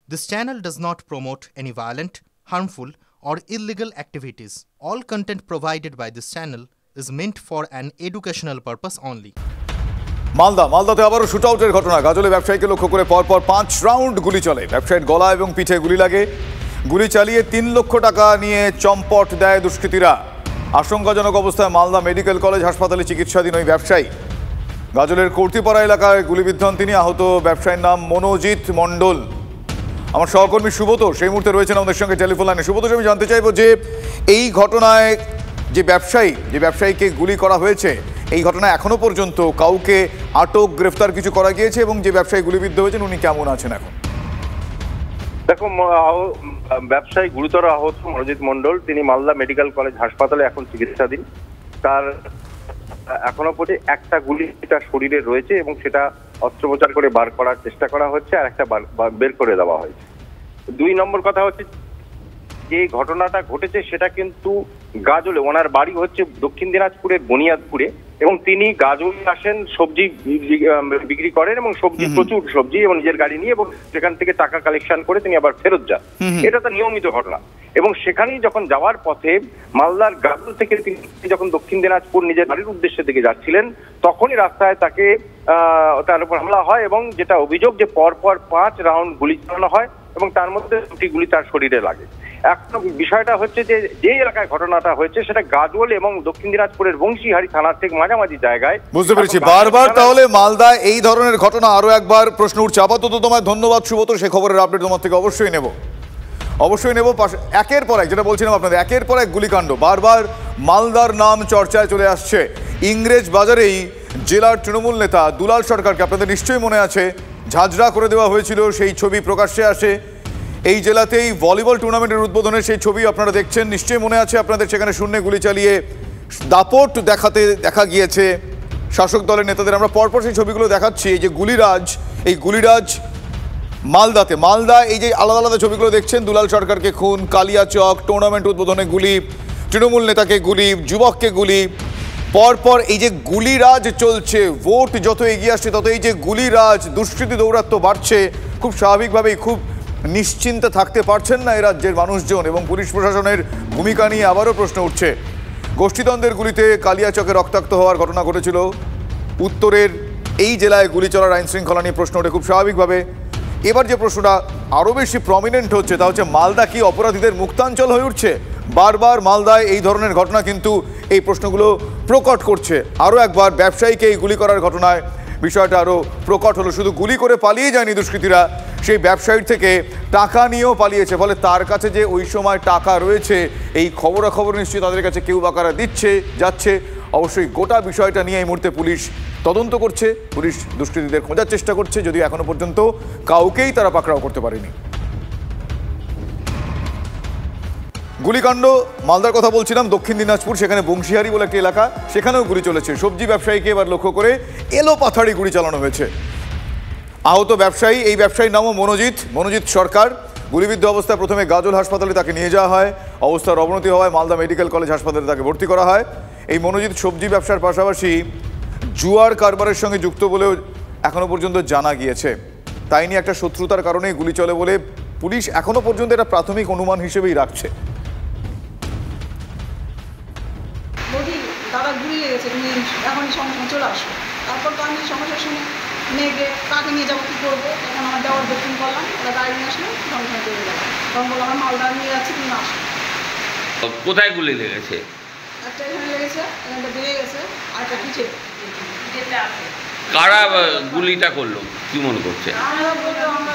This channel does not promote any violent, harmful, or illegal activities. All content provided by this channel is meant for an educational purpose only. মালদাতে আবারও শুটআউটের ঘটনা। গাজলে ব্যবসায়ীকে লক্ষ্য করে পরপর 5 round গুলি চলে। ব্যবসায়ীর গলা এবং পিঠে গুলি লাগে। গুলি চালিয়ে 3 লক্ষ টাকা নিয়ে চম্পট দেয় দুষ্কৃতীরা। আশঙ্কাজনক অবস্থায় মালদা মেডিকেল কলেজ হাসপাতালে চিকিৎসাধীন ওই ব্যবসায়ী। গাজলের কর্তিপাড়া এলাকায় গুলিবিদ্ধ হন তিনি। আহত ব্যবসায়ীর নাম মনোজিৎ মণ্ডল। আমার সহকর্মী সুব্রত সেই মুহূর্তে রয়েছেন আমাদের সঙ্গে টেলিফোন লাইনে। সুব্রত, আমি জানতে চাইবো যে এই ঘটনায় যে ব্যবসায়ীকে গুলি করা হয়েছে, এই ঘটনায় এখনো পর্যন্ত কাউকে আটক গ্রেফতার কিছু করা গিয়েছে এবং যে ব্যবসায়ী গুলিবিদ্ধ হয়েছেন উনি কেমন আছেন এখন? দেখো, ব্যবসায়ী গুরুতর আহত মনোজিৎ মণ্ডল, তিনি মালদা মেডিকেল কলেজ হাসপাতালে এখন চিকিৎসাধীন। তার এখনো পর্যন্ত একটা গুলি তার শরীরে রয়েছে এবং সেটা অস্ত্রোপচার করে বার করার চেষ্টা করা হচ্ছে, আর একটা বের করে দেওয়া হয়েছে। 2 নম্বর কথা হচ্ছে, যে ঘটনাটা ঘটেছে সেটা কিন্তু গাজলে, ওনার বাড়ি হচ্ছে দক্ষিণ দিনাজপুরের বুনিয়াদপুরে, এবং তিনি গাজলে আসেন সবজি বিক্রি করেন এবং প্রচুর সবজি এবং নিজের গাড়ি নিয়ে, এবং সেখান থেকে টাকা কালেকশন করে তিনি আবার ফেরত যান। এটা তো নিয়মিত ঘটনা। এবং সেখানেই যখন যাওয়ার পথে মালদার গাজল থেকে তিনি যখন দক্ষিণ দিনাজপুর নিজের বাড়ির উদ্দেশ্যে দিকে যাচ্ছিলেন, তখনই রাস্তায় তার উপর হামলা হয় এবং যেটা অভিযোগ যে পরপর 5 রাউন্ড গুলি চালানো হয় এবং তার মধ্যে 2টি গুলি তার শরীরে লাগে। এখন বিষয়টা হচ্ছে যে এলাকায় ঘটনাটা হয়েছে সেটা গাজল এবং দক্ষিণ দিনাজপুরের বংশীহারি থানার ঠিক মাঝামাঝি জায়গায়। বুঝতে পেরেছি। বারবার তাহলে মালদায় এই ধরনের ঘটনা আরো একবার প্রশ্ন উঠছে। আপাতত তোমায় ধন্যবাদ সুব্রত, সে খবরের আপডেট তোমার থেকে অবশ্যই নেব। একের পর এক, যেটা বলছিলাম আপনাদের, একের পর এক গুলিকাণ্ড। বারবার মালদার নাম চর্চায় চলে আসছে। ইংরেজ বাজারেই জেলার তৃণমূল নেতা দুলাল সরকারকে, আপনাদের নিশ্চয়ই মনে আছে, ঝাঁঝরা করে দেওয়া হয়েছিল। সেই ছবি প্রকাশ্যে আসে। এই জেলাতেই ভলিবল টুর্নামেন্টের উদ্বোধনের সেই ছবি আপনারা দেখছেন, নিশ্চয়ই মনে আছে আপনাদের। সেখানে শূন্যে গুলি চালিয়ে দাপট দেখা গিয়েছে শাসক দলের নেতাদের। আমরা পরপর সেই ছবিগুলো দেখাচ্ছি। এই যে গুলিরাজ মালদা, এই যে আলাদা আলাদা ছবিগুলো দেখছেন, দুলাল সরকারকে খুন, কালিয়াচক টুর্নামেন্ট উদ্বোধনে গুলি, তৃণমূল নেতাকে গুলি, যুবককে গুলি। পরপর এই যে গুলিরাজ চলছে, ভোট যত এগিয়ে আসছে তত এই যে গুলিরাজ, দুষ্কৃতী দৌরাত্ম্য বাড়ছে। খুব স্বাভাবিকভাবেই খুব নিশ্চিন্তে থাকতে পারছেন না এ রাজ্যের মানুষজন, এবং পুলিশ প্রশাসনের ভূমিকা নিয়ে আবারও প্রশ্ন উঠছে। গোষ্ঠীদ্বন্দ্বের গুলিতে কালিয়াচকে রক্তাক্ত হওয়ার ঘটনা ঘটেছিল। উত্তরের এই জেলায় গুলি চলার আইন শৃঙ্খলা নিয়ে প্রশ্ন ওঠে খুব স্বাভাবিকভাবে। এবার যে প্রশ্নটা আরও বেশি প্রমিনেন্ট হচ্ছে তা হচ্ছে, মালদা কি অপরাধীদের মুক্তাঞ্চল হয়ে উঠছে? বারবার মালদায় এই ধরনের ঘটনা কিন্তু এই প্রশ্নগুলো প্রকট করছে। আরও একবার ব্যবসায়ীকে এই গুলি করার ঘটনায় বিষয়টা আরও প্রকট হলো। শুধু গুলি করে পালিয়ে যায়নি দুষ্কৃতীরা, সেই ব্যবসায়ীর থেকে টাকা নিয়েও পালিয়েছে। ফলে তার কাছে যে ওই সময় টাকা রয়েছে, এই খবরাখবর নিশ্চয়ই তাদের কাছে কেউ বা কারা যাচ্ছে। অবশ্যই গোটা বিষয়টা নিয়ে এই মুহূর্তে পুলিশ তদন্ত করছে। পুলিশ দুষ্কৃতীদের খোঁজার চেষ্টা করছে, যদিও এখনো পর্যন্ত কাউকেই তারা পাকড়াও করতে পারেনি। গুলিকাণ্ড মালদার কথা বলছিলাম, দক্ষিণ দিনাজপুর, সেখানে বংশীহারি বলে একটি এলাকা, সেখানেও গুলি চলেছে। সবজি ব্যবসায়ীকে এবার লক্ষ্য করে এলোপাথাড়ি গুলি চালানো হয়েছে। আহত ব্যবসায়ী, এই ব্যবসায়ীর নামও মনোজিৎ সরকার। গুলিবিদ্ধ অবস্থায় প্রথমে গাজল হাসপাতালে তাকে নিয়ে যাওয়া হয়। অবস্থার অবনতি হওয়ায় মালদা মেডিকেল কলেজ হাসপাতালে তাকে ভর্তি করা হয়। এই মনোজিৎ সবজি ব্যবসার পাশাপাশি জুয়ার কারবারের সঙ্গে যুক্ত বলেও এখনো পর্যন্ত জানা গিয়েছে। তাই নিয়ে একটা শত্রুতার কারণেই গুলি চলে বলে পুলিশ এখনো পর্যন্ত এটা প্রাথমিক অনুমান হিসেবেই রাখছে। দাদা গুলি লেগেছে, তুমি এখন চলে আসো। তারপর তো আমি সমস্যার শুনে মেয়েকে কাকে নিয়ে যাবো, কী করবো, তখন আমার দেওয়ার বুকিং করলাম, ওরা গাড়ি নিয়ে আসলো, সঙ্গে সঙ্গে চলে গেলাম। তখন বললাম আমার মালদা নিয়ে যাচ্ছি, তুমি আসো। কোথায় গুলি লেগেছে? একটা এখানে লেগেছে, এখানটা বেড়ে গেছে, আর একটা পিঠে। কারা গুলিটা করলো কি মনে করছে? আমরা বলতে আমরা